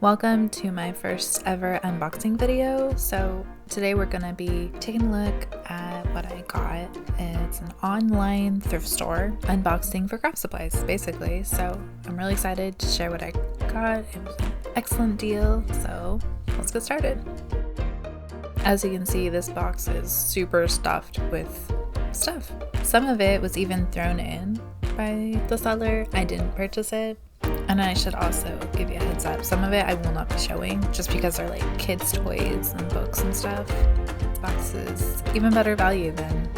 Welcome to my first ever unboxing video. So today we're gonna be taking a look at what I got. It's an online thrift store unboxing for craft supplies, basically. So I'm really excited to share what I got. It was an excellent deal, so let's get started. As you can see, this box is super stuffed with stuff. Some of it was even thrown in by the seller. I didn't purchase it. And I should also give you a heads up, some of it I will not be showing just because they're like kids' toys and books and stuff. This box is even better value than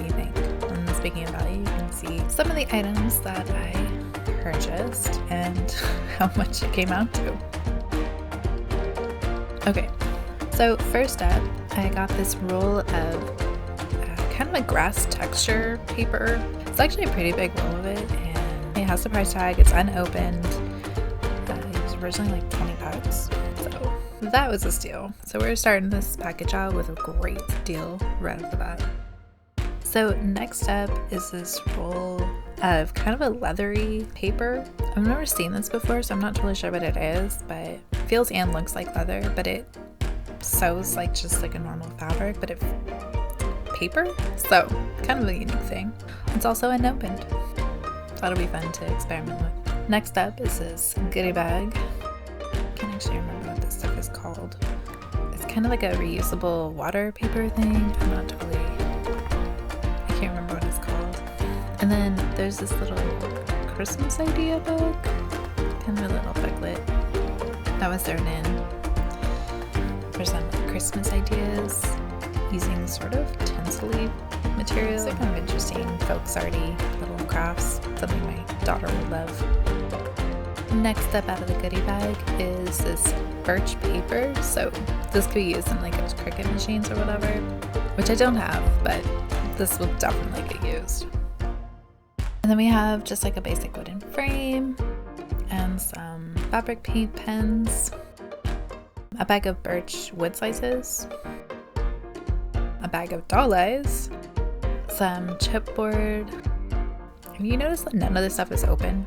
you think. And speaking of value, you can see some of the items that I purchased and how much it came out to. Okay, so first up, I got this roll of kind of a grass texture paper. It's actually a pretty big roll of it, and it has the price tag. It's unopened. It was originally like $20, so that was a steal. So we're starting this package out with a great deal right off the bat. So next up is this roll of kind of a leathery paper. I've never seen this before, so I'm not totally sure what it is, but it feels and looks like leather, but it sews like just like a normal fabric, but it's paper, so kind of a unique thing. It's also unopened. That'll be fun to experiment with. Next up is this goodie bag. I can't actually remember what this stuff is called. It's kind of like a reusable water paper thing. I can't remember what it's called. And then there's this little Christmas idea book, kind of a little booklet that was thrown in for some Christmas ideas using sort of tinsel-y material. So kind of interesting, folks arty little crafts, something my daughter would love. Next up out of the goodie bag is this birch paper. So this could be used in like those Cricut machines or whatever, which I don't have, but this will definitely get used. And then we have just like a basic wooden frame and some fabric paint pens, a bag of birch wood slices, a bag of doll eyes, some chipboard. Have you noticed that none of this stuff is open?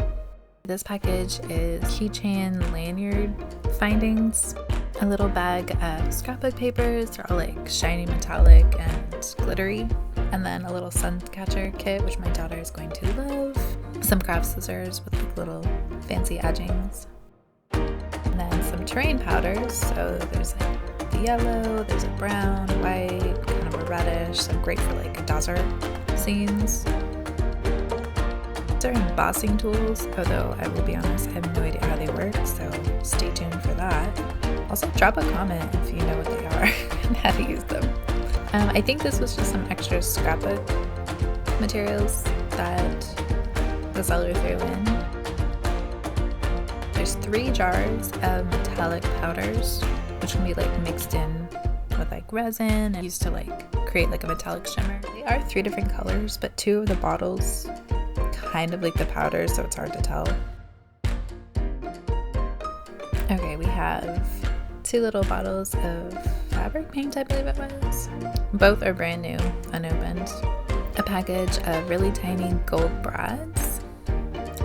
This package is keychain lanyard findings, a little bag of scrapbook papers. They're all like shiny metallic and glittery, and then a little sun catcher kit, which my daughter is going to love, some craft scissors with like little fancy edgings, and then some terrain powders. So there's like the yellow, there's a brown, white, kind of a reddish, so great for like desert scenes. They're embossing tools, although I will be honest, I have no idea how they work, so stay tuned for that. Also, drop a comment if you know what they are and how to use them. I think this was just some extra scrapbook materials that the seller threw in. There's 3 jars of metallic powders, which can be like mixed in with like resin and used to like create like a metallic shimmer. They are 3 different colors, but 2 of the bottles kind of like the powder, so it's hard to tell. Okay, we have 2 little bottles of fabric paint, I believe it was. Both are brand new, unopened. A package of really tiny gold brads,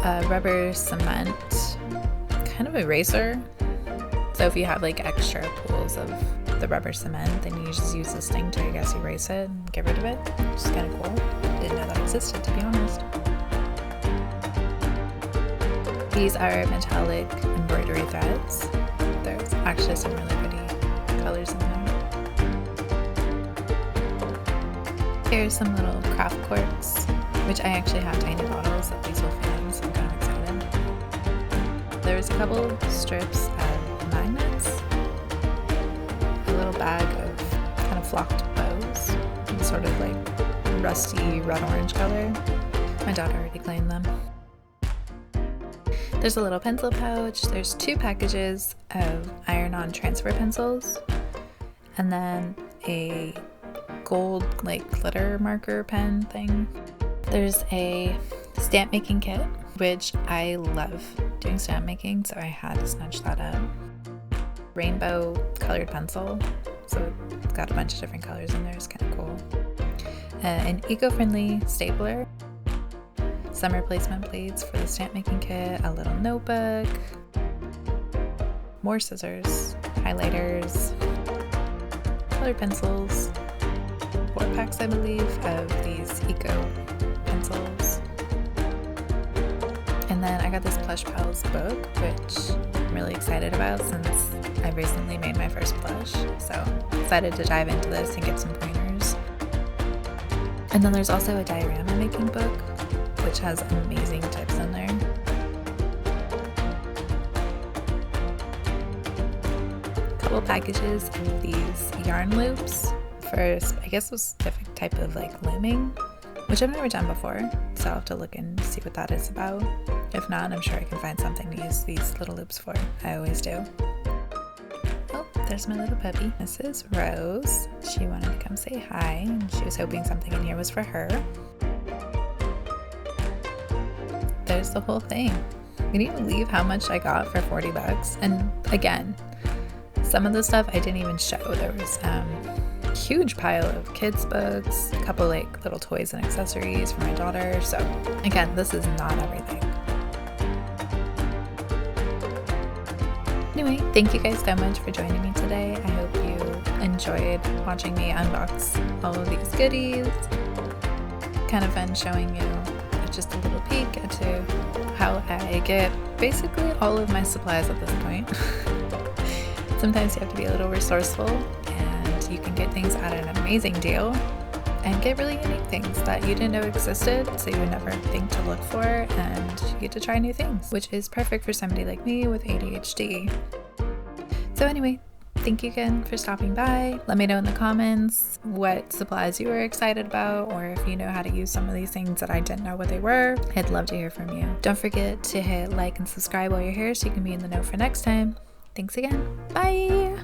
a rubber cement, kind of eraser. So if you have like extra pools of the rubber cement, then you just use this thing to, I guess, erase it and get rid of it, which is kind of cool. Didn't know that existed, to be honest. These are metallic embroidery threads. There's actually some really pretty colors in there. Here's some little craft corks, which I actually have tiny bottles that these will fit in, so I'm kind of excited. There's a couple strips of magnets, a little bag of kind of flocked bows, in sort of like rusty red-orange color. My daughter already claimed them. There's a little pencil pouch. There's 2 packages of iron-on transfer pencils, and then a gold like glitter marker pen thing. There's a stamp making kit, which I love doing stamp making, so I had to snatch that up. Rainbow colored pencil, so it's got a bunch of different colors in there. It's kind of cool. An eco-friendly stapler, some replacement plates for the stamp making kit, a little notebook, more scissors, highlighters, color pencils, 4-packs I believe of these eco pencils. And then I got this Plush Pals book, which I'm really excited about since I've recently made my first plush. So excited to dive into this and get some pointers. And then there's also a diorama making book, which has amazing tips in there. A couple packages of these yarn loops for, I guess, a specific type of like looming, which I've never done before, so I'll have to look and see what that is about. If not, I'm sure I can find something to use these little loops for. I always do. Oh, there's my little puppy. This is Rose. She wanted to come say hi, and she was hoping something in here was for her. There's the whole thing. Can you believe how much I got for 40 bucks? And again, some of the stuff I didn't even show. There was huge pile of kids books, a couple like little toys and accessories for my daughter. So again, this is not everything. Anyway, thank you guys so much for joining me today. I hope you enjoyed watching me unbox all of these goodies. Kind of fun showing you just a little peek into how I get basically all of my supplies at this point. Sometimes you have to be a little resourceful, and you can get things at an amazing deal and get really unique things that you didn't know existed, so you would never think to look for, and you get to try new things, which is perfect for somebody like me with ADHD. So anyway, thank you again for stopping by. Let me know in the comments what supplies you were excited about, or if you know how to use some of these things that I didn't know what they were. I'd love to hear from you. Don't forget to hit like and subscribe while you're here so you can be in the know for next time. Thanks again. Bye!